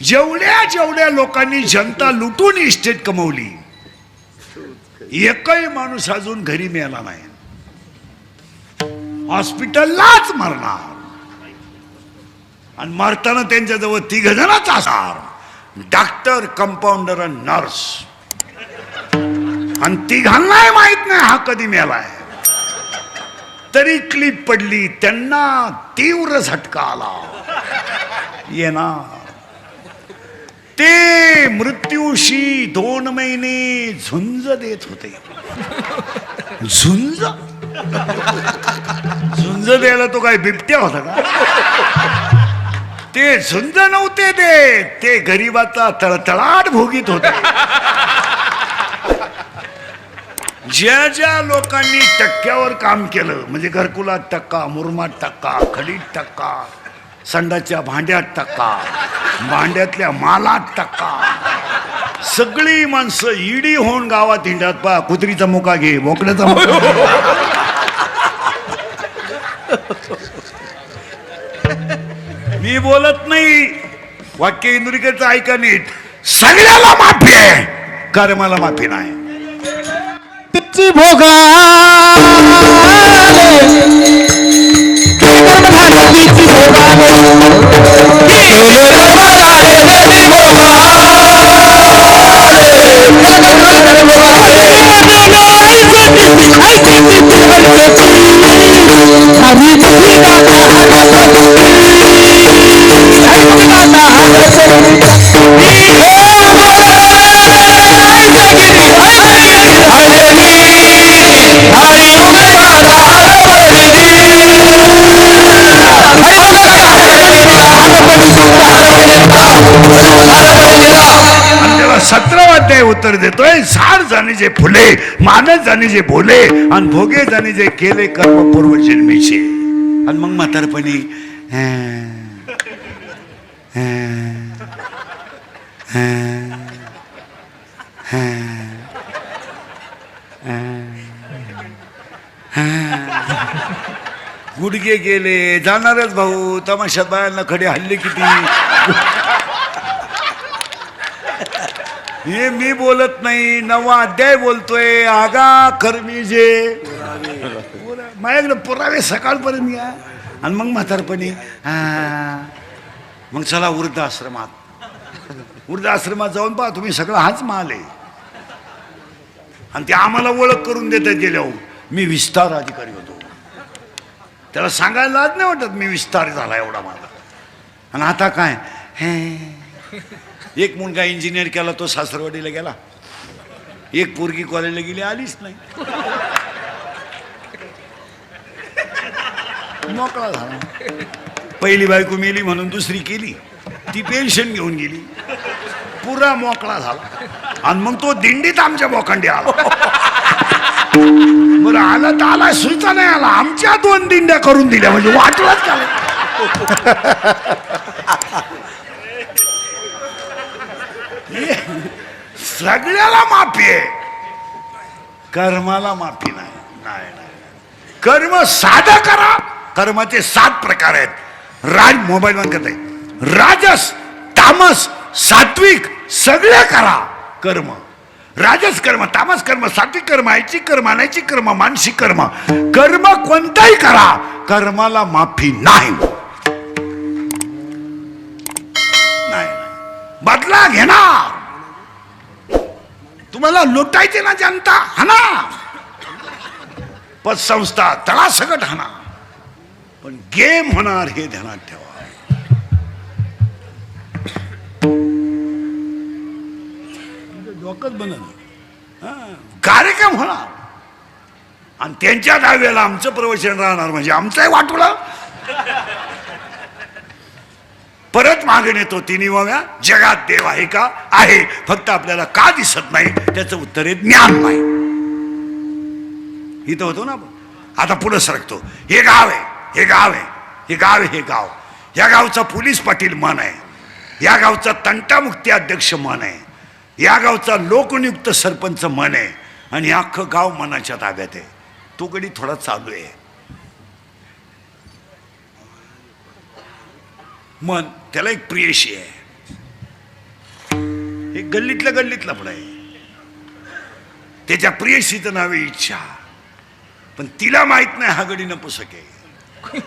जेवढ्या जेवढ्या लोकांनी जनता लुटून इस्टेट कमवली, एकही माणूस अजून घरी मिळाला नाही. हॉस्पिटललाच मरणार आणि मरताना त्यांच्याजवळ 3 जणच असणार, डॉक्टर, कंपाऊंडर आणि नर्स. आणि 3घांनाही माहित नाही हा कधी मेलाय. तरी क्लिप पडली, त्यांना तीव्र झटका आला. येणार ते मृत्यूशी 2 महिने झुंज देत होते. झुंज झुंज द्यायला तो काय बिबट्या होता का? ते झुंज नव्हते ते गरीबाचा तळतळाट भोगीत होते. ज्या ज्या लोकांनी टक्क्यावर काम केलं, म्हणजे घरकुलात टक्का, मुरमात टक्का, खडीत टक्का, संडाच्या भांड्यात टक्का, भांड्यातल्या मालात टक्का, सगळी माणसं इडी होऊन गावात हिंडत. पा कुत्रीचा मुका घे, बोकड्याचा मुका. मी बोलत नाही, वाक्य इंदुरीकरचं ऐका नीट. सगळ्याला माफी आहे, कर्माला माफी नाही. भोगा अध्याय उत्तर देतोय. झाड जाणीचे फुले, मानस जाणीचे भोले, आणि भोगे जाणीचे केले कर्म पूर्वजन्मीचे. आणि मग म्हातारपणी गुडघे गेले, जाणारच भाऊ. तमाशात बायांना खडे हल्ले किती. हे मी बोलत नाही, 9वा अध्याय बोलतोय. आगा कर्मी जे माझ्याकडे पुरावे सकाळपर्यंत घ्या. आणि मग म्हातारपणी मग चला वृद्धाश्रमात. वृद्धाश्रमात जाऊन पहा तुम्ही, सगळं हाच माल आहे. आणि ते आम्हाला ओळख करून देतात गेल्यावर. मी विस्तार अधिकारी होतो. त्याला सांगायला लाज नाही वाटत मी विस्तार झाला एवढा माझा. आणि आता काय, एक मुलगा इंजिनियर केला, तो सासरवाडीला गेला. एक पोरगी कॉलेजला गेली, आलीच नाही. मोकळा झाला. पहिली बायको मेली म्हणून दुसरी केली, ती पेन्शन घेऊन गेली, पुरा मोकळा झाला. आणि मग तो दिंडीत आमच्या बोखंडी आला. बरं आला तर आला, सुईचा नाही आला. आमच्या 2 दिंड्या करून दिल्या, म्हणजे वाटलाच झालं. सगळ्याला माफी आहे, कर्माला माफी नाही. कर्म साधं करा. कर्माचे 7 प्रकार आहेत. मोबाईल बंद करताय. राजस, तामस, सात्विक सगळे करा कर्म. राजस कर्म, तामस कर्म, सात्विक कर्म, ऐच्छिक कर्म, अनैच्छिक कर्म, मानसिक कर्म. कर्म कोणताही करा, कर्माला माफी नाही. बदला घेणार. तुम्हाला लुटायचे ना जनता, हाना. पतसंस्था तळासकट हाना, पण गेम होणार हे ध्यानात ठेवा. डोकंच बनल. कार्यक्रम होणार आणि त्यांच्या दहाव्याला आमचं प्रवचन राहणार, म्हणजे आमचंही वाटोळं. परत मागून येतो 3व्या, जगात देव आहे का? आहे, फक्त आपल्याला का दिसत नाही त्याचं उत्तर आहे ज्ञान नाही. इथं होतो ना आपण. आता पुढे सरकतो. हे गाव आहे, हे गाव आहे, हे गाव आहे, हे गाव. या गावचा पोलीस पाटील मन आहे, या गावचा तंटामुक्ती अध्यक्ष मन आहे, या गावचा लोकनियुक्त सरपंच मन आहे, आणि अख्खं गाव मनाच्या ताब्यात आहे. तो गडी थोडा चालू आहे. मन त्याला एक प्रियशी आहे. हे गल्लीतल्या गल्लीत लफडं आहे. त्याच्या प्रियशीचं नाव आहे इच्छा, पण तिला माहित नाही हा गडी नपुसक आहे.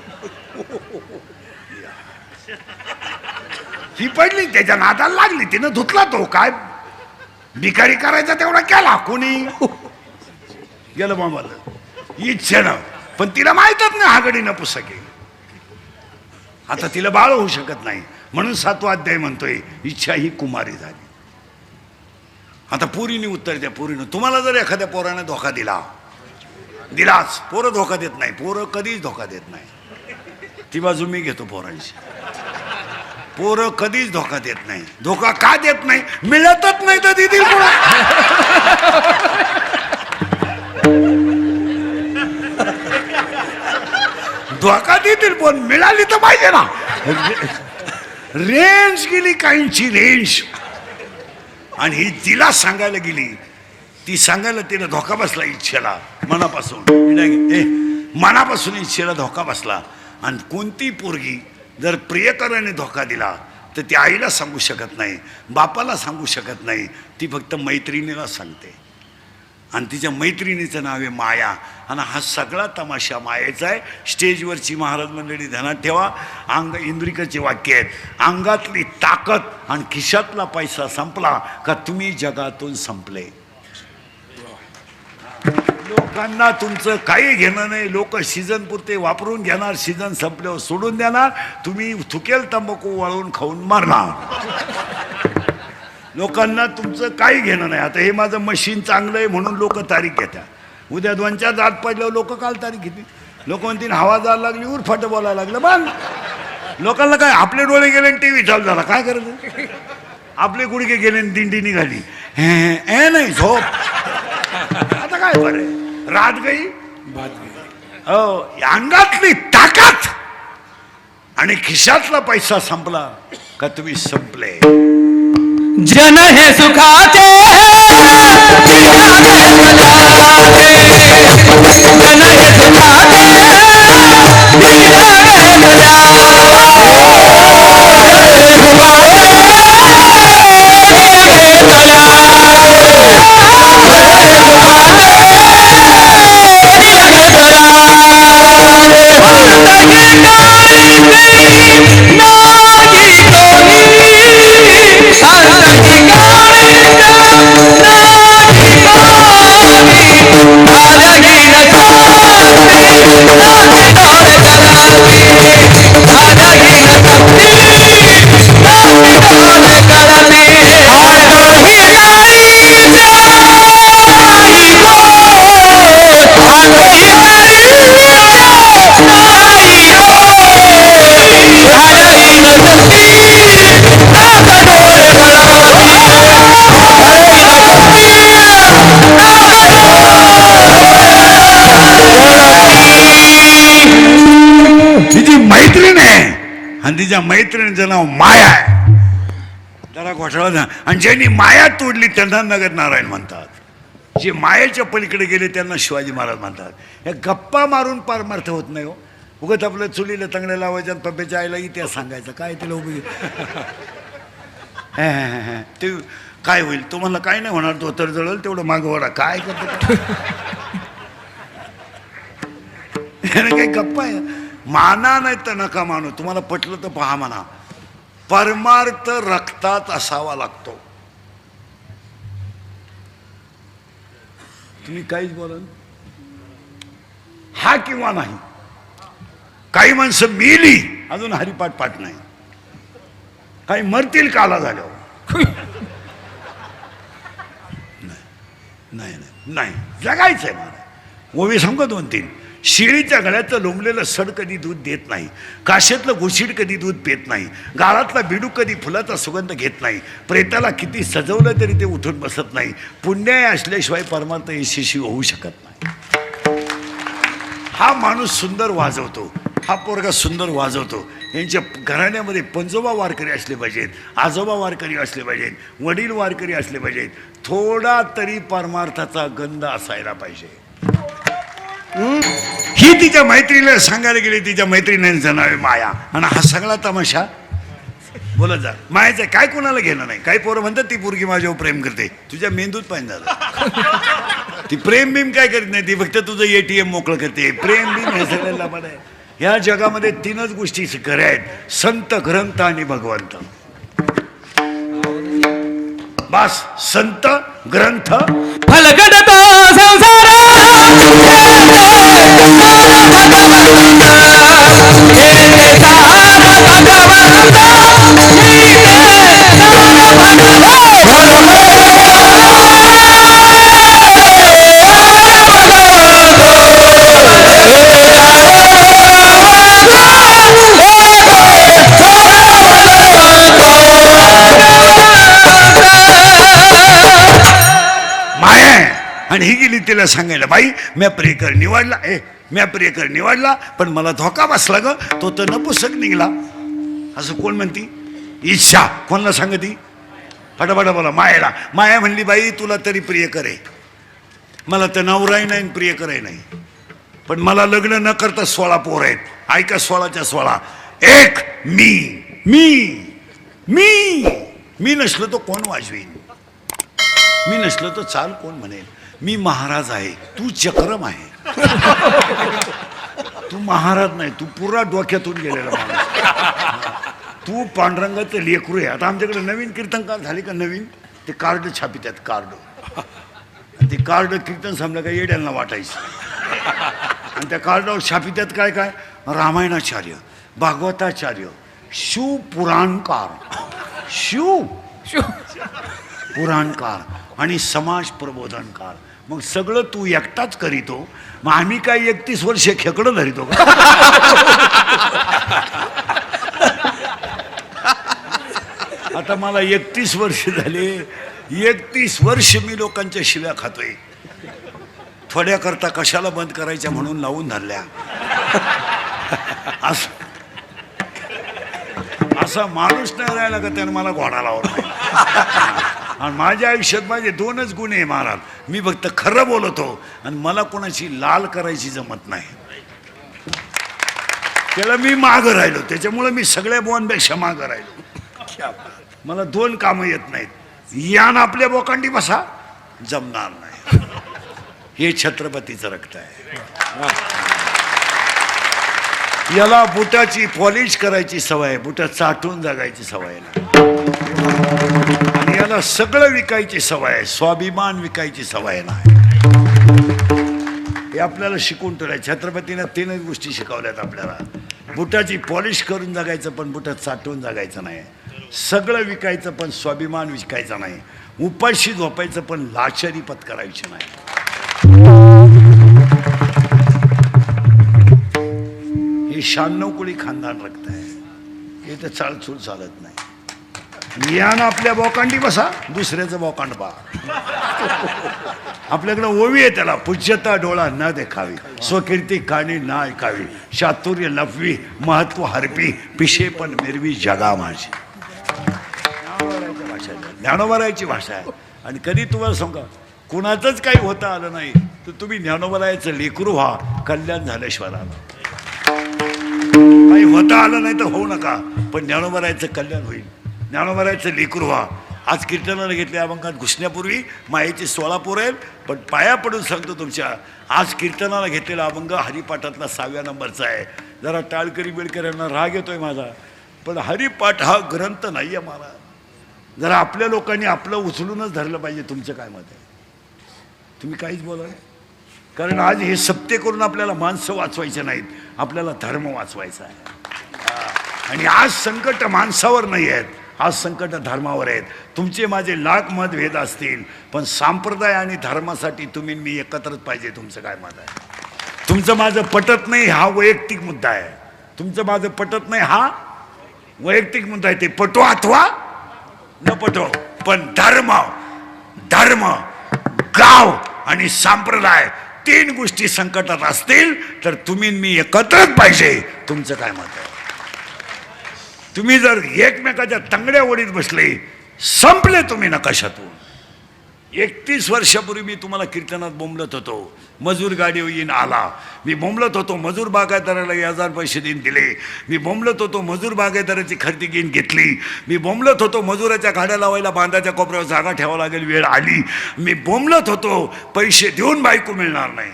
ही पडली त्याच्या नादाला लागली, तिनं धुतला तो काय भिकारी करायचा तेवढा केला, कोणी गेलं मामाला इच्छेनं, पण तिला माहितच नाही हा गडी नपुसक आहे. आता तिला बाळ होऊ शकत नाही, म्हणून 7वा अध्याय म्हणतोय इच्छा ही कुमारी झाली. आता पोरीने उत्तर द्या. पोरीनं तुम्हाला जर एखाद्या पोराने धोका दिलाच, पोरं धोका देत नाही, पोरं कधीच धोका देत नाही. ती बाजू मी घेतो पोरांची. पोरं कधीच धोका देत नाही. धोका का देत नाही? मिळतच नाही तर देतील कोणा. धोका देतील पण मिळाली तर पाहिजे ना. रेंज गेली काहींची रेंज, आणि ही तिला सांगायला गेली. ती सांगायला तिला धोका बसला इच्छेला मनापासून. मनापासून इच्छेला धोका बसला. आणि कोणती पोरगी जर प्रियकराने धोका दिला तर ती आईला सांगू शकत नाही, बापाला सांगू शकत नाही, ती फक्त मैत्रिणीला सांगते. आणि तिच्या मैत्रिणीचं नाव आहे माया. आणि हा सगळा तमाशा मायेचा आहे. स्टेजवरची महाराज मंडळी ध्यानात ठेवा. इंद्रिकाचे वाक्य आहेत, अंगातली ताकद आणि खिशातला पैसा संपला का तुम्ही जगातून संपले. लोकांना तुमचं काही घेणं नाही. लोक सीझन पुरते वापरून घेणार, सीझन संपल्यावर सोडून देणार. तुम्ही थुकेल तंबाखू वाळून खाऊन मारणार. लोकांना तुमचं काही घेणं नाही. आता हे माझं मशीन चांगलं आहे म्हणून लोक तारीख घेतात. उद्या 2-4 दात पडल्यावर लोक काल तारीख घेतील. लोक म्हणतील हवा जायला लागली, उरफाट बोलायला लागलं. बंद. लोकांना काय, आपले डोळे गेले टी व्ही चालू झाला, काय करायचं? आपले गुडघे गेले दिंडी निघाली, हे नाही झोप. आता काय बरं, रात गई बात गई. हो, अंगातली ताकद आणि खिशातला पैसा संपला का तुम्ही संपले. जन हे सुखाचे जन हे सुखाचे आणि तिच्या मैत्रिणीचं नाव माया आहे. जरा घोटाळा. आणि ज्यांनी माया तोडली त्यांना नगर नारायण म्हणतात. जे मायाच्या पलीकडे गेले त्यांना शिवाजी महाराज म्हणतात. हे गप्पा मारून पारमार्थ होत नाही हो. उगत आपलं चुलीला तंगड्या लावायच्या, पप्प्याच्या आईला इतिहास सांगायचं, काय तिला उभी ते काय होईल. तुम्हाला काय नाही होणार, तो तर जळल तेवढं मागं वडा. काय करतो काही गप्पा आहे. माना नाही तर नका मानू. तुम्हाला पटलं तर पहा म्हणा. परमार्थ रक्तात असावा लागतो. तुम्ही काहीच बोला, हा किंवा नाही. काही माणसं मेली अजून हरिपाठ पाठ नाही. काही मरतील काला झाल्यावर. नाही नाही जगायचंय मला. ओवी सांगतो 2-3. शिळीच्या गळ्याचं लोंबलेलं सड कधी दूध देत नाही. काशेतलं घुशीड कधी दूध पेत नाही. गाळातला बिडूक कधी फुलाचा सुगंध घेत नाही. प्रेताला किती सजवलं तरी ते उठून बसत नाही. पुण्य असल्याशिवाय परमार्थ यशस्वी होऊ शकत नाही. हा माणूस सुंदर वाजवतो, हा पोरगा सुंदर वाजवतो. यांच्या घराण्यामध्ये पंजोबा वारकरी असले पाहिजेत, आजोबा वारकरी असले पाहिजेत, वडील वारकरी असले पाहिजेत. थोडा तरी परमार्थाचा गंध असायला पाहिजे. ही तिच्या मैत्रिणीला सांगायला गेली. तिच्या मैत्रिणीचं नाव आहे माया. आणि हा सगळा तमाशा बोलत जा. मायाचं काय कोणाला घेणं नाही. काही पोरं म्हणतात ती पोरगी माझ्यावर प्रेम करते. तुझ्या मेंदूत पाहिजे झालं. ती प्रेम बिम काय करत नाही. ती फक्त तुझं ATM मोकळं करते. प्रेम बिम हे सगळं लाभाड आहे. ह्या जगामध्ये 3च गोष्टी खऱ्या आहेत. संत, ग्रंथ आणि भगवंत. बस संत, ग्रंथ, फलकटतो संसार आणि ही गेली तिला सांगायला, बाई म्या प्रियकर निवडला. म्या प्रियकर निवडला पण मला धोका बसला ग. तो तर नपुसक निघला. असं कोण म्हणती? इच्छा. कोणाला सांगती? फटाफटा बोला. मायाला. माया म्हणली, बाई तुला तरी प्रियकर आहे. मला तर नवराही नाही प्रियकरही नाही. पण मला लग्न न करता 16 पोर आहेत. ऐका 16च्या 16. एक मी मी मी मी नसलो तो कोण वाजवीन? मी नसलो तो चाल कोण म्हणेल? मी महाराज आहे, तू चक्रम आहे. तू महाराज नाही, तू पुरा डोक्यातून गेलेला माणूस. तू पांडुरंगाचं लेकरू आहे. आता आमच्याकडे नवीन कीर्तनकार झाले का? नवीन ते कार्ड छापितात. कार्ड. ते कार्ड कीर्तन समजा काय येड्यांना वाटायचं. आणि त्या कार्डावर छापितात काय काय? रामायणाचार्य, भागवताचार्य, शिव पुराणकार, शिव पुराणकार आणि समाज प्रबोधनकार. मग सगळं तू एकटाच करीतो. मग आम्ही काय 31 वर्ष खेकडं धरितो का? आता मला 31 वर्ष झाले. 31 वर्ष मी लोकांच्या शिव्या खातोय. थोड्या करता कशाला बंद करायच्या म्हणून लावून धरल्या. असा माणूस नाही राहिला का त्यानं मला घोडा लावला. आणि माझ्या आयुष्यात माझे 2च गुण आहे महाराज. मी फक्त खरं बोलतो आणि मला कोणाची लाल करायची जमत नाही. त्याला मी मागं राहिलो. त्याच्यामुळे मी सगळ्या बोवांपेक्षा मागं राहिलो. मला 2 कामं येत नाहीत. यान आपल्या बोकांडी बसा जमणार नाही. हे छत्रपतीचं रक्त आहे. याला बुटाची पॉलिश करायची सवय, बुट चाटून जगायची सवय नाही. आणि याला सगळं विकायची सवय आहे, स्वाभिमान विकायची सवय नाही. हे आपल्याला शिकून ठेवलंय. छत्रपतीनं 3च गोष्टी शिकवल्यात आपल्याला. बुटाची पॉलिश करून जगायचं पण बुटात चाटून जगायचं नाही. सगळं विकायचं पण स्वाभिमान विकायचा नाही. उपाशी झोपायचं पण लाचारी पत्करायची नाही. हे 96 कोळी खानदान रक्त आहे. हे तर चालचूल चालत नाही. यानं आपल्या बोकांडी बसा, दुसऱ्याचं बोकांड पहा. आपल्याकडे ओवी आहे त्याला, पूज्यता डोळा न देखावी, स्वकीर्ती कानी ना ऐकावी, चातुर्य लपवी, महत्व हरपी, पिशे पण मिरवी जगा माझी. ज्ञानोबरायची भाषा आहे. आणि कधी तुम्हाला सांगा कुणाचंच काही होता आलं नाही तर तुम्ही ज्ञानोबरायचं लेकरू व्हा. कल्याण झाल्याशिवाय काही होता आलं नाही तर होऊ नका, पण ज्ञानोबरायचं कल्याण होईल. ज्ञानोबरायचं लेकरू व्हा. आज कीर्तनाला घेतल्या अभंगात घुसण्यापूर्वी मायेची 16 पोरं आहेत. पण पाया पडून सांगतो तुमच्या, आज कीर्तनाला घेतलेला अभंग हरिपाठातला 6व्या नंबरचा आहे. जरा टाळकरी बिळकर यांना राग येतोय माझा, पण हरिपाठ हा ग्रंथ नाही आहे मला. जरा आपल्या लोकांनी आपलं उचलूनच धरलं पाहिजे. तुमचं काय मत आहे? तुम्ही काहीच बोला नाही. कारण आज हे सत्य करून आपल्याला माणसं वाचवायचे नाहीत, आपल्याला धर्म वाचवायचा आहे. आणि आज संकट माणसावर नाही आहेत, आज संकट धर्मावर आहेत. तुमचे माझे लाख मतभेद असतील पण संप्रदाय आणि धर्मासाठी तुम्ही मी एकत्रच पाहिजे. तुमचं काय मत आहे? तुमचं माझं पटत नाही हा वैयक्तिक मुद्दा आहे. तुमचं माझं पटत नाही हा वैयक्तिक मुद्दा आहे. ते पटो अथवा न पटो, पण धर्म धर्म गाव आणि संप्रदाय 3 गोष्टी संकटात असतील तर तुम्ही मी एकत्रच पाहिजे. तुमचं काय मत आहे? तुम्ही जर एकमेकाच्या तंगड्या ओढीत बसले, संपले तुम्ही नकाशातून. 31 वर्षापूर्वी मी तुम्हाला कीर्तनात बोंबलत होतो, मजूर गाडी येईन आला. मी बोंबलत होतो मजूर बागायतदाराला 1000 पैसे देऊन दिले. मी बोंबलत होतो मजूर बागायतदाराची खरेदी घेऊन घेतली. मी बोंबलत होतो मजुराच्या गाड्या लावायला बांधाच्या कोपऱ्यावर जागा ठेवावं लागेल, वेळ आली. मी बोंबलत होतो पैसे देऊन बायको मिळणार नाही.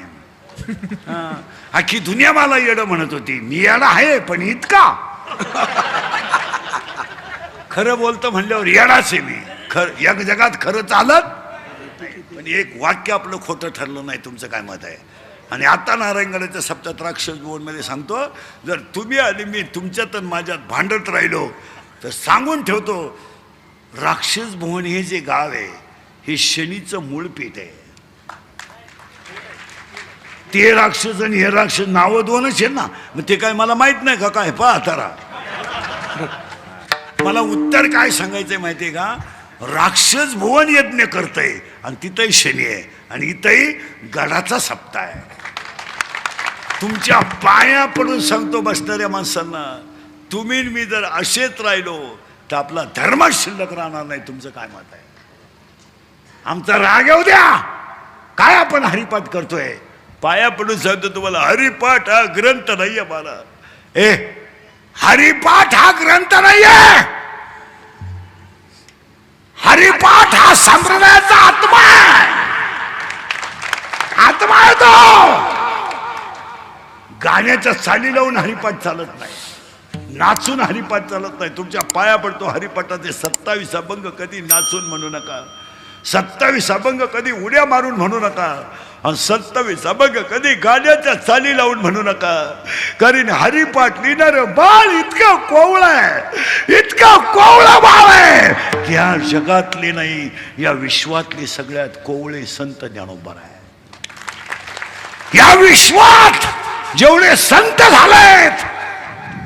अख्खी दुनिया मला येडं म्हणत होती. मी येडा आहे पण इतका खरं बोलतं म्हणल्यावर येडाच आहे मी. या जगात खरं चालत, पण एक वाक्य आपलं खोटं ठरलं नाही. तुमचं काय मत आहे? आणि आता नारायणगडाच्या सप्तात राक्षस भुवनमध्ये सांगतो, जर तुम्ही आणि मी तुमच्यात आणि माझ्यात भांडत राहिलो तर सांगून ठेवतो, राक्षस भुवन हे जे गाव आहे हे शनीचं मूळपीठ आहे. ते राक्षस आणि हे राक्षस नावं दोनच आहे ना, मग ते काय मला माहित नाही का? काय पहा तारा, मला उत्तर काय सांगायचंय माहितीये का? राक्षस भुवन यज्ञ करतय आणि तिथंही शनी आहे आणि इथंही गडाचा सप्ताह आहे. तुमच्या पाया पडून सांगतो बसणाऱ्या माणसांना, तुम्ही मी जर असेच राहिलो तर आपला धर्म शिल्लक राहणार नाही. तुमचं काय मत आहे? आमचा राग येऊ द्या, काय आपण हरिपाठ करतोय? पाया पडून सांगतो तुम्हाला, हरिपाठ हा ग्रंथ नाहीये. मला हरिपाठ हा ग्रंथ नाहीये. हरिपाठ हा संप्रदायाचा आत्मा आहे. आत्मा आहे तो. गाण्याच्या चाली लावून हरिपाठ चालत नाही, नाचून हरिपाठ चालत नाही. तुमच्या पाया पडतो हरिपाठाचे 27 अभंग कधी नाचून म्हणू नका, 27 अभंग कधी उड्या मारून म्हणू नका, आणि 27 अभंग कधी गाण्याच्या चाली लावून म्हणू नका. कारण हरिपाठ लिहिणार बाळ इतकं कोवळं आहे, इतकं कोवळं बाळ आहे की या जगातले नाही या विश्वातले सगळ्यात कोवळे संत ज्ञानोबा आहे. या विश्वात जेवढे संत झालेत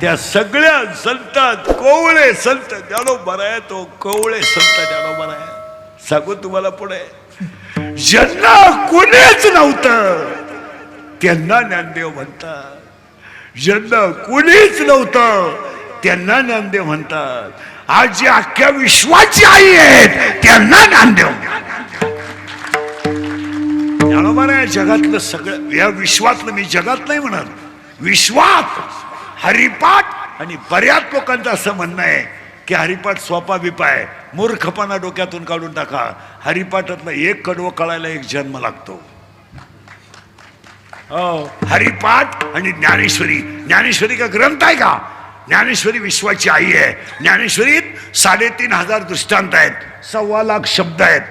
त्या सगळ्या संतात कोवळे संत ज्ञानोबा आहे. तो कोवळे संत ज्ञानोबा आहे. सांगू तुम्हाला पुढे, ज्यांना कोणीच नव्हतं त्यांना ज्ञानदेव म्हणतात. ज्यांना कोणीच नव्हतं त्यांना ज्ञानदेव म्हणतात. आज जे अख्ख्या विश्वाची आई आहेत त्यांना ज्ञानदेव. ज्ञानोबा या जगातलं सगळं, या विश्वातलं, मी जगात नाही म्हणत, विश्वात हरिपाठ. आणि बऱ्याच लोकांचं असं म्हणणं आहे की हरिपाठ सोपा बिपा आहे, मूर्खपणा डोक्यातून काढून टाका. हरिपाठातलं एक कडवं कळायला एक जन्म लागतो. हरिपाठ आणि ज्ञानेश्वरी. ज्ञानेश्वरी का ग्रंथ आहे का? ज्ञानेश्वरी विश्वाची आई आहे. ज्ञानेश्वरीत 3500 दृष्टांत आहेत, 1.25 लाख शब्द आहेत.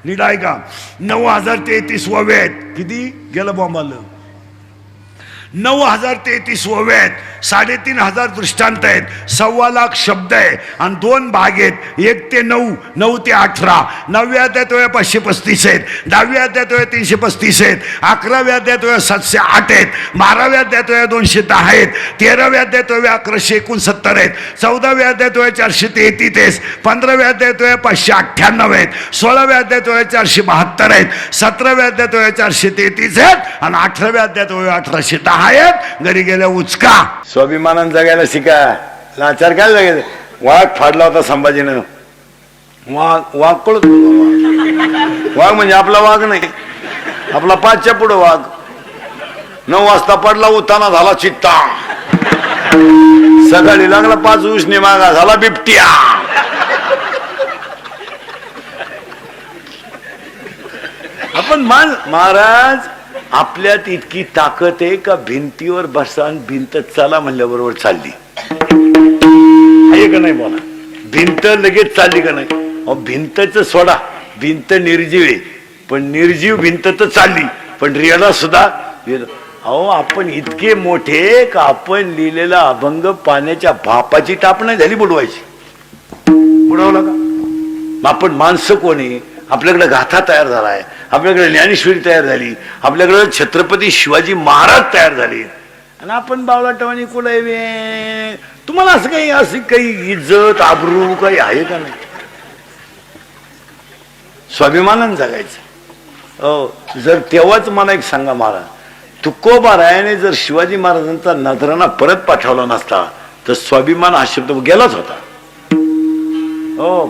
नीट आहे का? 9033 ओव्या आहेत. किती गेलं बॉम्बाला? 9033 ओव्या आहेत, 3500 दृष्टांत आहेत, 1.25 लाख शब्द आहे आणि 2 भाग आहेत. 1 ते 9, 9 ते 18. 9व्या अध्यायात 535 आहेत, 10व्या अध्यायात 335 आहेत, 11व्या अध्यायात 708 आहेत, 12व्या अध्यायात 210 आहेत, 13व्या अध्यायात 1169 आहेत, 14व्या अध्यायात 433, 15व्या अध्यायात 598 आहेत, 16व्या अध्यायात 472 आहेत, 17व्या अध्यायात 433 आहेत आणि 18व्या अध्यायात 1810 आहेत. घरी गेल्या उचका. स्वाभिमानानं जगायला शिका. लाचार काय जगायचं? वाघ फाडला होता संभाजीनं. वाघ कळत, वाघ म्हणजे आपला वाघ नाही, आपला 5च्या पुढं वाघ. 9 वाजता पडला, उताना झाला चित्ता. सकाळी लागला 5 उसने मागा, झाला बिबट्या. आपण महाराज आपल्यात इतकी ताकद आहे का भिंतीवर बसा आणि भिंत चला म्हणल्याबरोबर चालली आहे का नाही? बोला, भिंत लगेच चालली का नाही? भिंतच सोडा, भिंत निर्जीव आहे, पण निर्जीव भिंत तर चालली, पण रेडा सुद्धा. अहो, आपण इतके मोठे का आपण लिहिलेला अभंग पाण्याच्या भापाची टाप नाही झाली बुडवायची. बुडवला का? मग आपण माणसं कोणी? आपल्याकडे गाथा तयार झालाय, आपल्याकडे ज्ञानेश्वरी तयार झाली, आपल्याकडे छत्रपती शिवाजी महाराज तयार झाले आणि आपण बावलाटवानी कुठे? तुम्हाला असं काही, अशी काही इज्जत आबरू काही आहे का नाही? स्वाभिमानानं जगायचं. जर तेव्हाच मला एक सांगा महाराज, तुकोबारायाने जर शिवाजी महाराजांचा नजराना परत पाठवला नसता तर स्वाभिमान हा शब्द गेलाच होता.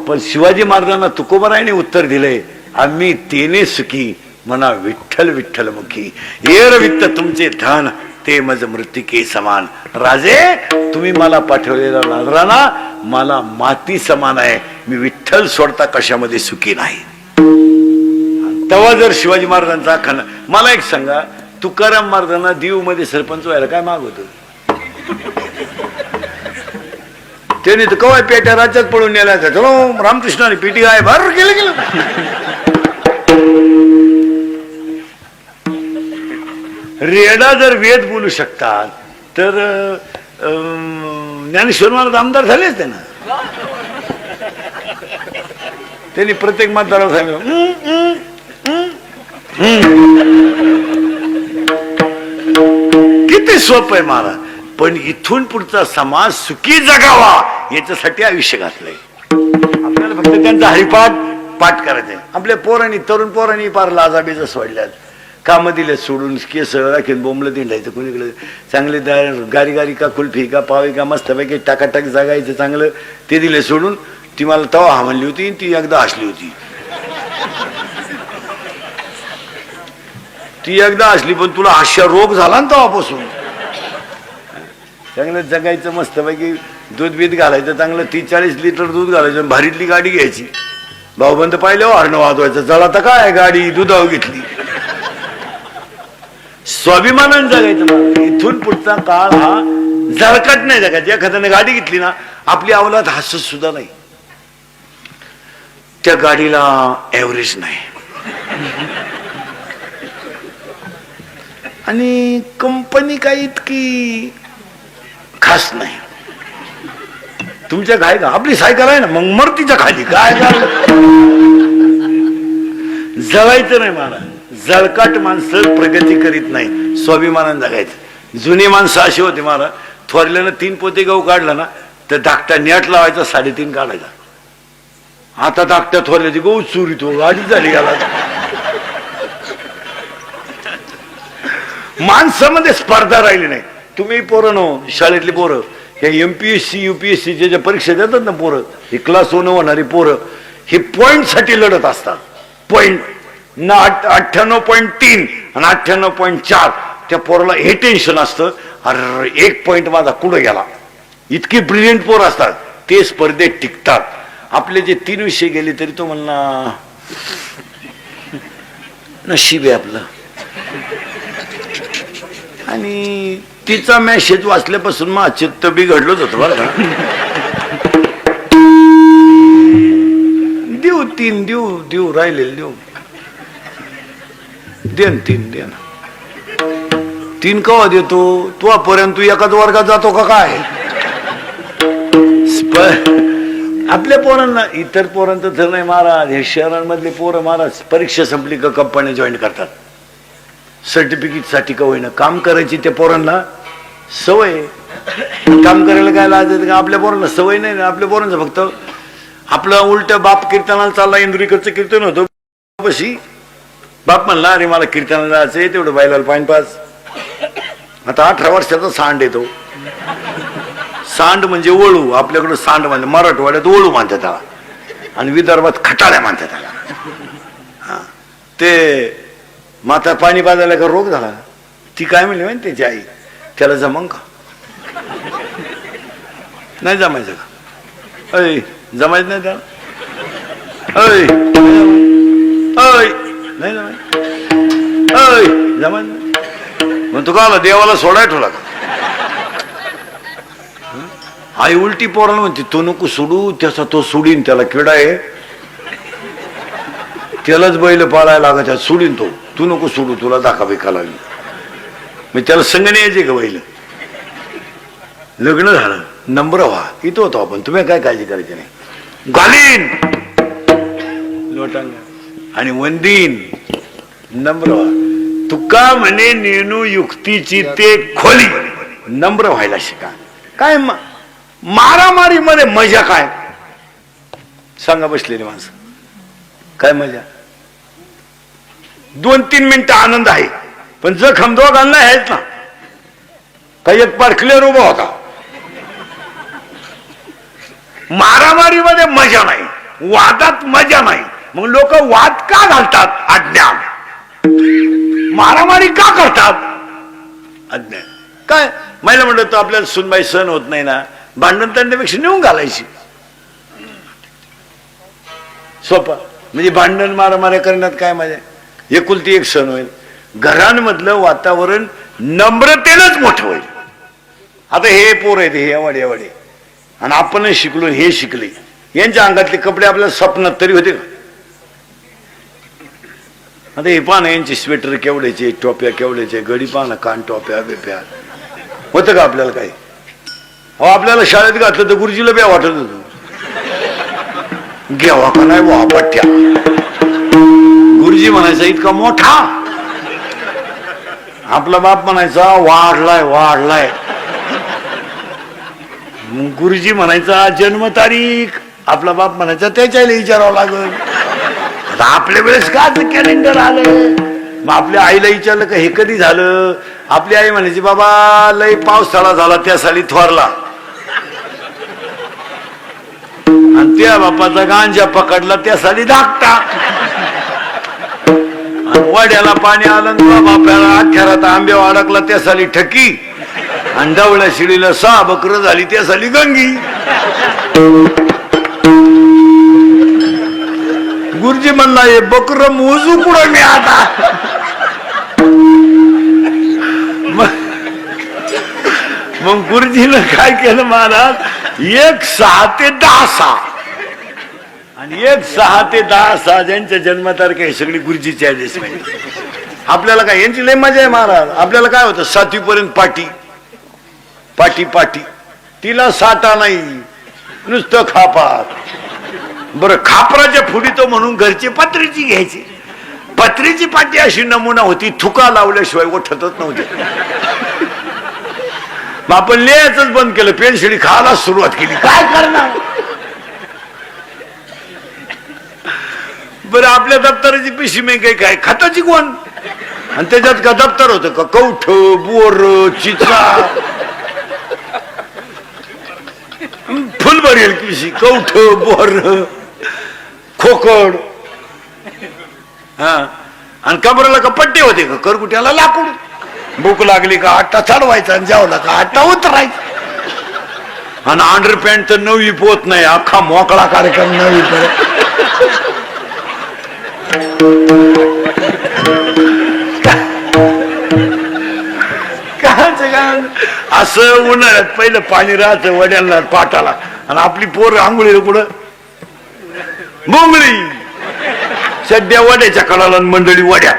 पण शिवाजी महाराजांना तुकोबारायाने उत्तर दिले आम्ही तेने सुखी म्हणा विठ्ठल विठ्ठल मुखी. येर वित्त तुमचे धन ते मज मृत्तिके समान. राजे तुम्ही मला पाठवलेला नाजराना मला माती समान आहे. मी विठ्ठल सोडता कशामध्ये सुखी नाही. तेव्हा जर शिवाजी महाराजांचा खन मला एक सांगा, तुकाराम महाराजांना दीव मध्ये सरपंच व्हायला काय माग होत? त्याने तर कवाय पेट्या राज्यात पळून नेला. चलो रामकृष्णाने पेटी आहे भर गेलं गेलं. रेडा जर वेद बोलू शकतात तर ज्ञानेश्वर महाराज आमदार झालेच ते ना. त्यांनी प्रत्येक मतदाराला सांगितलं किती सोपं आहे महाराज. पण इथून पुढचा समाज सुखी जगावा याच्यासाठी आयुष्य घातलंय. आपल्याला फक्त त्यांचा हरिपाठ पाठ करायचंय. आपल्या पोरांनी तरुण पोरांनी पार लाजाबीज सोडल्यात. कामं दिले सोडून केस राखीन बोंबलं दिंडायचं कोणीकडे. चांगले गारी गारी का कुल्फी का पावी का मस्तपैकी टाकाटाक जगायचं चांगलं ते दिले सोडून. ती मला तवा हा म्हणली होती, ती एकदा हसली होती. ती एकदा असली पण तुला हास्य रोग झाला ना तेव्हापासून. चांगलं जगायचं मस्तपैकी दूध बीत घालायचं चांगलं 30-40 लिटर दूध घालायचं. भारीतली गाडी घ्यायची. भाऊबंद पाहिले हरणं वाजवायचं. जळा तर काय गाडी दुधावर घेतली. स्वाभिमानाने जगायचं. इथून पुढचा काळ हा जळकट नाही जगायचा. एखाद्याने गाडी घेतली ना आपली अवलाद हसत सुद्धा नाही. त्या गाडीला एव्हरेज नाही. आणि कंपनी काही इतकी खास नाही. तुमच्या काय का आपली सायकल आहे ना मग मरतीच्या खाली काय जळायचं नाही मला. जळकाट माणसं प्रगती करीत नाही. स्वाभिमानाने जगायचं. जुनी माणसं अशी होती मला. थोरल्यानं 3 पोते गहू काढला ना तर धाकटा नेट लावायचा 3.5 काढायचा. आता धाकट्या थोरल्याची गहू चोरी तो गाडी झाली गेला. माणसामध्ये स्पर्धा राहिली नाही. तुम्ही पोरं नो शाळेतली पोरं हे MPSC UPSC ज्या परीक्षा देतात ना पोरं हे क्लास 1 होणारी पोरं हे पॉइंट साठी लढत असतात. पॉइंट ना 98.3 आणि 98.4 त्या पोराला हे टेन्शन असतं. अरे 1 पॉइंट माझा कुठं गेला. इतकी ब्रिलियंट पोर असतात ते स्पर्धेत टिकतात. आपले जे 3 विषय गेले तरी तो म्हणला नशीब आहे आपलं. आणि तिचा मेसेज वाचल्यापासून मग चित्त बिघडलंच होतं बरं का. देऊ 3 देऊ राहिलेले देऊ देन 3 देन 3 कवा देतो तू पर्यंत तू एकाच वर्गात जातो का काय. आपल्या पोरांना इतर पोरांचं तर नाही महाराज. हे शहरांमधले पोरं महाराज परीक्षा संपली का कंपनी जॉईन करतात. सर्टिफिकेट साठी का होईना काम करायची त्या पोरांना सवय. काम करायला काय लाजत का आपल्या पोरांना सवय नाही ना. आपल्या पोरांचं फक्त आपलं उलट बाप कीर्तनाला चालला. इंद्रिकडचं कीर्तन होतं बशी. बाप म्हणला अरे मला कीर्तनाला जायचंय तेवढं बायलाला पाणी पाच. आता 18 वर्षाचा सांड येतो. सांड म्हणजे वळू. आपल्याकडं सांड म्हणजे मराठवाड्यात वळू मानतात त्याला आणि विदर्भात खटाळ्या मानतात त्याला. ते माता पाणी पाजायला का रोग झाला. ती काय म्हणली माहिती त्याची आई त्याला जमंग का नाही जमायचं का. अय जमायचं नाही त्याला. अय नाही जमायचं. अय जमायचं मग तू का आला देवाला सोडाय ठेवला का. आई उलटी पोराला म्हणते तो नको सोडू त्याचा तो सोडीन. त्याला किडा आहे त्यालाच बैल पाळायला लागत सोडीन तो. तू नको सोडू तुला दाखा बिका लागली. मग त्याला संग नाही यायचे का बैल. लग्न झालं नंबर व्हा इथं होतो आपण. तुम्ही काय काळजी करायची नाही. घालीन लोटांगा आणि वंदीन नम्र व्हा. तुका म्हणे नेणू युक्तीची ते खोली. नम्र व्हायला शिका. काय मारामारी मध्ये मजा काय सांगा बसलेली माणसं. काय मजा. 2-3 मिनिटं आनंद आहे पण जखम दोघांना आहेच ना. काही एक पार क्लिअर उभा होता. मारामारीमध्ये मजा नाही. वादात मजा नाही. मग लोक वाद का घालतात? अज्ञान. मारामारी का करतात? अज्ञान. काय महिला म्हणतो आपल्याला सुनबाई सहन होत नाही ना, भांडण त्यांच्यापेक्षा नेऊन घालायची. सोपा. म्हणजे भांडण मारामारी करण्यात काय मजा? एकुलती एक सण होईल. घरांमधलं वातावरण नम्रतेनंच मोठं होईल. आता हे पोर आहेत, हे एवढे आणि आपणच शिकलो, हे शिकले, यांच्या अंगातले कपडे आपल्याला स्वप्नात तरी होते का? आता हे पाहणं, यांचे स्वेटर केवढ्याचे, टोप्या केवढ्याचे, गडी पाहणं, कान टोप्या बिप्या, होतं का आपल्याला काही? हो, आपल्याला शाळेत घातलं तर गुरुजीला बी वाटत होतं, घ्यावा का नाही वा पट्ट्या. गुरुजी म्हणायचा इतका मोठा, आपला बाप म्हणायचा वाढलाय. गुरुजी म्हणायचा जन्मतारीख, आपला बाप म्हणायचा त्याच्याला विचारावं लागल. आता आपल्या वेळेस का कॅलेंडर आलं? मग आपल्या आईला विचारलं का हे कधी झालं? आपली आई म्हणायची बाबा लय पावसाळा झाला त्या साली थोरला, आणि त्या बापाचा गांजा पकडला त्या साली धाकटा, वाड्याला पाणी आलं बापाला अख्यारात आंब्या अडकला त्या साली ठकी, आणि डवळ्या शिडीला 6 बकरं झाली त्या साली गंगी. गुरुजी म्हणला हे बकर मोजू कुठं मी आता? मग गुरुजीनं काय केलं महाराज, 1 6 ते 10 आणि 1 6 ते 10 ज्यांच्या जन्मतारखे हे सगळी गुरुजीची ऍडजस्टमेंट. आपल्याला काय यांची लय मजा आहे महाराज. आपल्याला काय होतं 7वी पर्यंत पाटी पाटी पाटी, तिला साठा नाही, नुसतं खापात. बरं, खापराच्या फुडी तो म्हणून घरची पत्रीची घ्यायची. पत्रीची पाटी अशी नमुना होती, थुका लावल्याशिवाय उठतच नव्हते. मग आपण लिहायचंच बंद केलं, पेन्सिली खायला सुरुवात केली. काय करणार? बरं, आपल्या दप्तराची पिशी मे काय खताची कोण? आणि त्याच्यात का दप्तर होतं का? कवठ, बोर, चिचा, फुल भरेल पिशी, कवठ, बोर, खोकड. हा, आणि कमरेला का पट्टे होते का? करकुट्याला लाकूड. भूक लागली का आट्टा चढवायचा, आणि जेवला का आट्टा उतरायचा. आणि अंडर पॅन्ट तर 9वी पोत नाही, अख्खा मोकळा कार्यक्रम 9वी पर्यंत. असं उन्हाळ्यात पहिलं पाणी राहतं वड्यांना पाटाला, आणि आपली पोर आंघोळीला कुठं? बोंगळी. चड्ड्या वड्याच्या कडाला, मंडळी वड्या,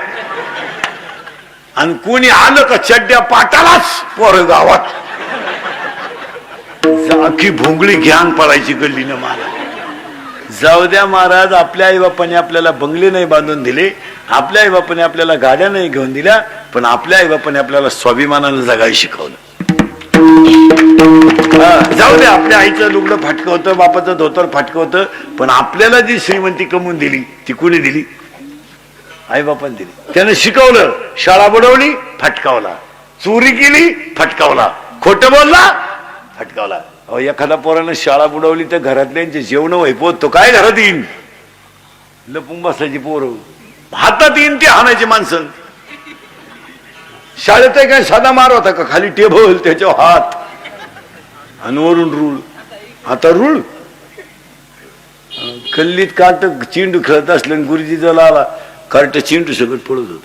आणि कोणी आलं का चड्ड्या पाटालाच पोर गावात. अख्खी भोंगळी घ्यान पडायची गल्लीनं महाराज. जाऊ द्या महाराज, आपल्या आई बापाने आपल्याला बंगले नाही बांधून दिले, आपल्या आई बापाने आपल्याला गाड्या नाही घेऊन दिल्या, पण आपल्या आई बापाने आपल्याला स्वाभिमानानं जगायला शिकवलं. जाऊ दे, आपल्या आईचं लुगडं फाटकं होतं, बापाचं धोतर फाटकं होतं, पण आपल्याला जी श्रीमंती कमवून दिली ती कोणी दिली? आई बापाने दिली. त्यानं शिकवलं, शाळा बुडवली, फटकावला, चोरी केली, फटकावला, खोटं बोलला, फटकावला. अहो, एखाद्या पोरानं शाळा बुडवली तर घरातल्यांचे जेवण वैपोत तो काय घरात येईन? लपून बसायची पोरं, हातात येईन ते हाणायची माणसं. शाळेत काय साधा मार होता का? खाली टेबल, त्याच्यावर हात, आणि वरून रूळ. आता रूळ कल्लीत काट चिंडू खेळत असलं, गुरुजी जला आला कार्ट चिंडू सगळं पडत होत.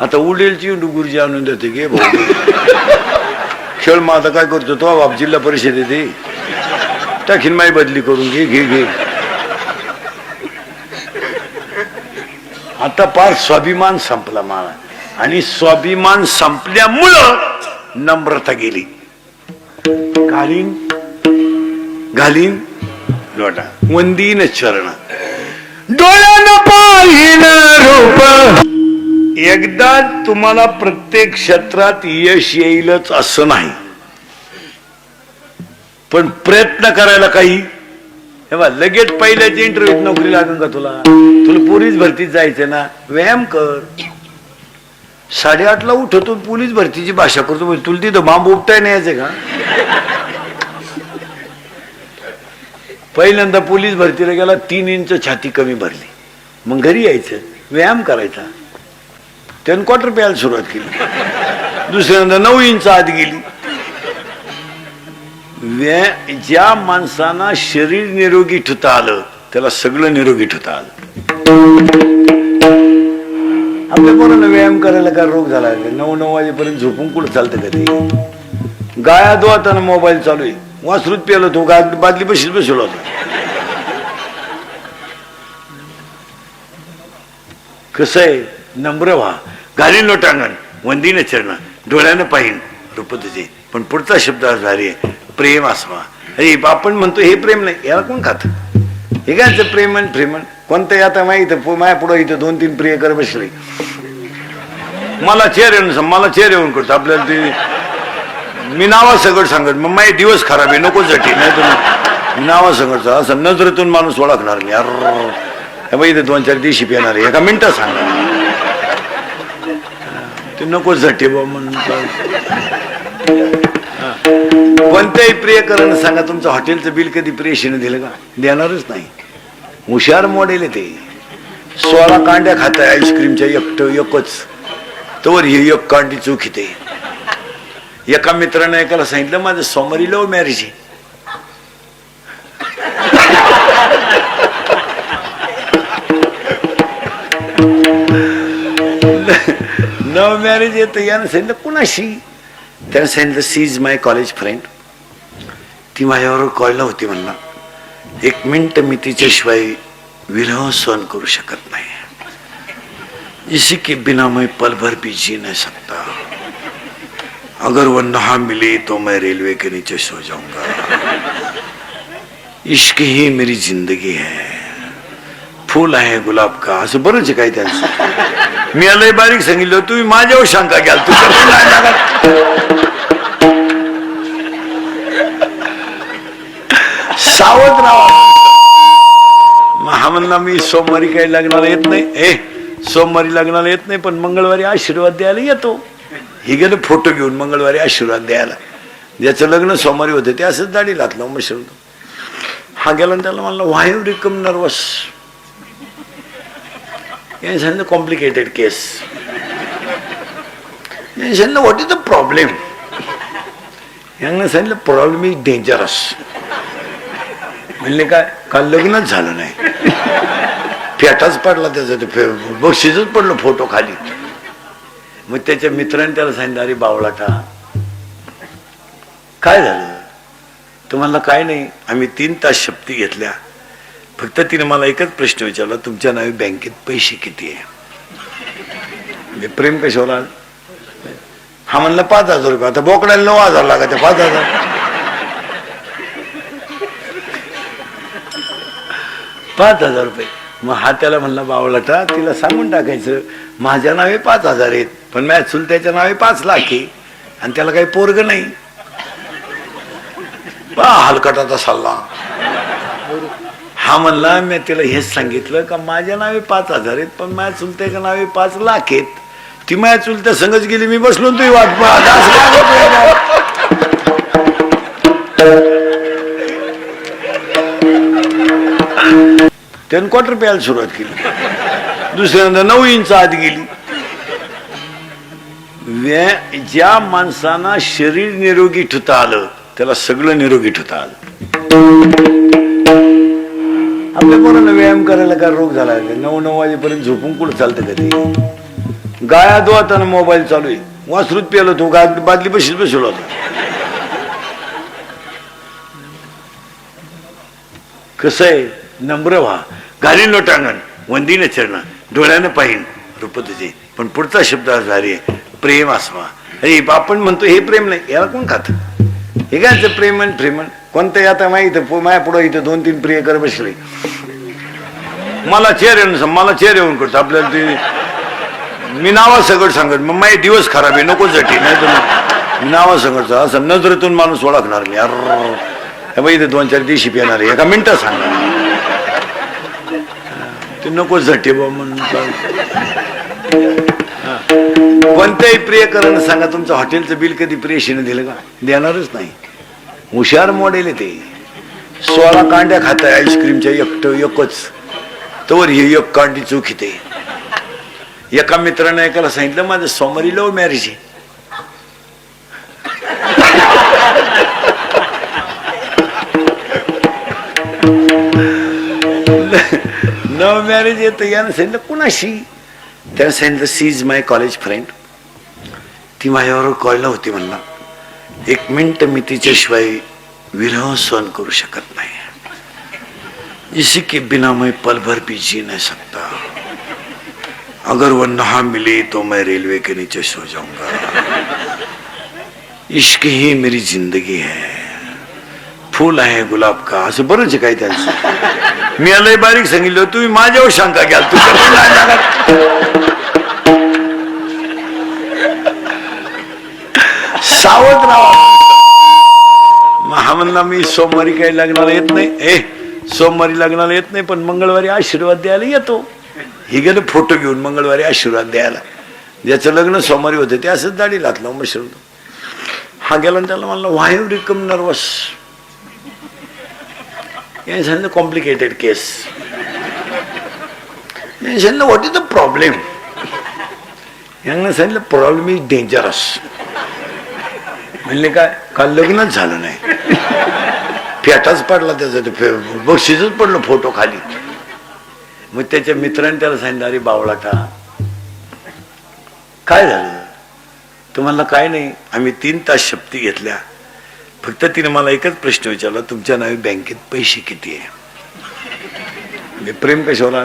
आता उडेल चिंडू गुरुजी आणून देते, घे भाऊ खेळ. मग आता काय करतो तो बाप, जिल्हा परिषद येते, टाकीन माई बदली करून घे घे घे. आता पार स्वाभिमान संपला मला, आणि स्वाभिमान संपल्यामुळं नम्रता गेली. घालीन घालीन लोटा, वंदीन चरण, डोळ्यानं पाहिन रूप. एकदा तुम्हाला प्रत्येक क्षेत्रात यश येईलच असं नाही, पण प्रयत्न करायला काही. हे बघ, लगेच पहिल्याच इंटरव्ह्यूत नोकरी लागेल का तुला? तुला पोलीस भरतीत जायचं ना, व्यायाम कर. 8:30ला उठतो, पोलीस भरतीची भाषा करतो, तुला तिथं बांबू उपटाय नाही यायचं का? पहिल्यांदा पोलीस भरतीला गेला, 3 इंच छाती कमी भरली. मग घरी यायचं, व्यायाम करायचा. त्यानं क्वार्टर प्यायला सुरुवात केली. दुसऱ्यांदा 9 इंच आत गेली. ज्या माणसांना शरीर निरोगी ठेवता आलं त्याला सगळं निरोगी ठेवता आलं. आपल्या पोरांना व्यायाम करायला काय रोग झाला? 9 वाजेपर्यंत झोपून कुठं चालतं का ते? गाया धुवाताना मोबाईल चालू आहे, वासरूत पेलो तो बादली बशीच बसलो होता. कसं आहे? नम्र व्हा, घालीन लोटांगण, वंदीन चरण, डोळ्यानं पाहिन रूप तुझे. पण पुढचा शब्द भारी आहे, प्रेम असवा. अरे आपण म्हणतो हे प्रेम नाही, याला कोण खात? हे काय प्रेमन प्रेमन कोणतं? आता माहित माया पुढं इथं 2-3 प्रिय कर बसले. मला चेअर येऊन करतो आपल्याला ते. मी नावा सगळं सांगत, मग माझे दिवस खराब आहे, नको जटी. नाही तर नावा सगळं असं नजरेतून माणूस ओळखणार नाही. अरे बाई, इथे 2-4 दिवशी पिणार आहे, एका मिनिटात सांगणार ते नको झटे बा म्हणून. कोणत्याही प्रियकरांना सांगा तुमचं हॉटेलचं बिल कधी प्रेयशीने दिलं का? देणारच नाही. हुशार मॉडेल आहे ते. 16 कांड्या खात आहे आईस्क्रीमच्या, एकच तोवर ही 1 कांडी चूक येते. एका मित्राने एकाला सांगितलं माझं सोमवारी लव्ह मॅरेज आहे. लव्ह मॅरेज येतं. यानं सांगितलं कुणाशी? त्यानं सांगितलं she is my college friend. ती माझ्याबरोबर कॉलेजला होती. म्हणला 1 मिनिट मी तिच्याशिवाय विरह सहन करू शकत नाही. इसी के बिना मैं पल भर भी जी नहीं सकता. अगर वो ना मिली तो मैं रेलवे के नीचे सो जाऊंगा. इश्क ही मेरी जिंदगी है, फूल आहे गुलाब का. असं बरंच आहे काय त्यांचं. मी आलंय बारीक सांगितलं, तुम्ही माझ्यावर शंका घ्याल. सावध राहा. हा म्हणला मी सोमवारी काही लग्नाला येत नाही. सोमवारी लग्नाला येत नाही, पण मंगळवारी आशीर्वाद द्यायला येतो. हे गेलं फोटो घेऊन मंगळवारी आशीर्वाद द्यायला. ज्याचं लग्न सोमवारी होतं ते असंच दाढी घातलं मशीन. हा गेला त्याला म्हणला व्हाय यू बिकम नर्वस. याने सांगितलं कॉम्प्लिकेटेड केस. याने सांगितलं व्हॉट इज द प्रॉब्लेम. याने सांगितलं प्रॉब्लेम इज डेंजरस. म्हणले काय? काल लग्नच झालं नाही, फेटाच पडला त्याचा, ते बक्षीसच पडलं फोटो खाली. मग त्याच्या मित्राने त्याला सांगितलं अरे बावळाटा काय झालं? तो म्हणला काय नाही, आम्ही 3 तास शपथी घेतल्या, फक्त तिने मला एकच प्रश्न विचारला तुमच्या नावे बँकेत पैसे किती आहे? प्रेम कशावर आलं? हा म्हणला 5,000 रुपये. आता बोकड्याला 9,000 लागत 5,000. ₹5,000. मग हा त्याला म्हणला बावळाटा तिला सांगून टाकायचं माझ्या नावे 5,000 आहेत, पण माझ्या चुलत्याच्या नावे 5 लाख आहे आणि त्याला काही पोरग नाही. हलकटाचा सल्ला. हा म्हणला मी तिला हेच सांगितलं का माझ्या नावे 5,000 आहेत, पण माझ्या चुलत्याच्या नावे 5 लाख आहेत. ती माझ्या चुलत्या संगच गेली, मी बसलो तुझी वाट त्यानं क्वार्टर प्यायला सुरुवात केली. दुसऱ्यांदा 9 इंच आत गेली. ज्या माणसांना शरीर निरोगी ठेवता आलं त्याला सगळं निरोगी ठेवता आलं. आपल्या पोरांना व्यायाम करायला काय रोग झाला? 9 वाजेपर्यंत झोपून कुठं चालतं का ते? गाया धुवाताना मोबाईल चालू आहे, वासरूत पेलो तो बादली बशीच बसलो होता. कसं आहे? नम्र व्हा, घालीन लोटांगण, वंदीन चरण, डोळ्यानं पाहिन रूप तुझे. पण पुढचा शब्द भारी आहे, प्रेम असवा. अरे आपण म्हणतो हे प्रेम नाही, याला कोण खात? हे काय प्रेमन प्रेमन कोणतं? आता माहित माया पुढं इथं 2-3 प्रिय कर बसले. मला चेअर येऊन करतो आपल्याला ते. मी नावा सगळं सांगत, मग माझे दिवस खराब आहे, नको जटी. नाही तर नावा सगळं असं नजरेतून माणूस ओळखणार नाही. अरे बाई, इथे 2-4 दिवशी पिणार आहे, एका मिनिटात सांगणार ते नको झटे बा म्हणून. कोणत्याही प्रियकरांना सांगा तुमचं हॉटेलचं बिल कधी प्रेयशीने दिलं का? देणारच नाही. हुशार मॉडेल आहे ते. 16 कांड्या खात आहे आईस्क्रीमच्या, एकच तोवर ही एक कांडी चूक इथे. एका मित्राने एकाला सांगितलं माझं सोमवारी लव्ह मॅरेज आहे. लव्ह मॅरेज येतं. यानं सांगितलं कुणाशी? त्यानं सांगितलं she is my college friend. ती माझ्याबरोबर कॉलला होती. म्हणला 1 मिनिट मी तिच्याशिवाय विरह सहन करू शकत नाही. इसी के बिना मैं पल भर भी जी नहीं सकता. अगर वो ना मिली तो मैं रेलवे के नीचे सो जाऊंगा. इश्क ही मेरी जिंदगी है. फूल आहे गुलाब का. असं बरंच आहे काही त्यांचं. मी आलंय बारीक सांगितलं तुम्ही माझ्यावर शंका घ्याल. सावध राहा. हा म्हणला मी सोमवारी काही लग्नाला येत नाही. सोमवारी लग्नाला येत नाही पण मंगळवारी आशीर्वाद द्यायला येतो. ही गेलं फोटो घेऊन मंगळवारी आशीर्वाद द्यायला. ज्याचं लग्न सोमवारी होतं ते असंच दाढी घातलं मशरूम. हा गेला त्याला म्हणला व्हाय यू बिकम नर्वस. याने सांगितलं कॉम्प्लिकेटेड केस. याने सांगितलं व्हॉट इज द प्रॉब्लेम. यांना सांगितलं प्रॉब्लेम इज डेंजरस. म्हणले काय? काल लग्नच झालं नाही. फेटाच पडला त्याचा. ते बक्षीसच पडलं फोटो खाली. मग त्याच्या मित्राने त्याला सांगितलं अरे बावळाटा काय झालं? तुम्हाला काय नाही. आम्ही 3 तास शपथी घेतल्या. फक्त तिने मला एकच प्रश्न विचारला तुमच्या नावे बँकेत पैसे किती आहे? मी प्रेम कशावर?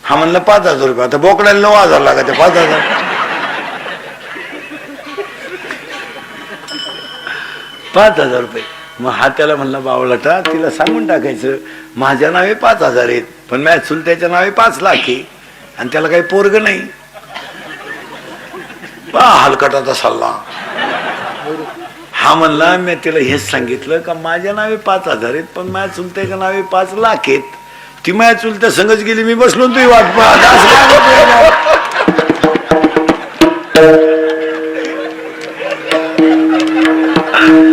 हा म्हणला 5,000 रुपये. आता बोकडाला 9,000 लागत. 5,000 5,000 रुपये. मग हा त्याला म्हणला बावळाटा तिला सांगून टाकायचं माझ्या नावे 5,000 आहेत पण माझ्या चुलत्याच्या नावे 5 लाख आहे आणि त्याला काही पोरग नाही. हलकटाचा सल्ला. हा म्हणला मी तिला हेच सांगितलं का माझ्या नावे 5,000 आहेत पण माझ्या चुलत्याच्या नावे 5 लाख आहेत. ती माझ्या चुलत्या संगच गेली. मी बसलो तुझी वाट पाहत.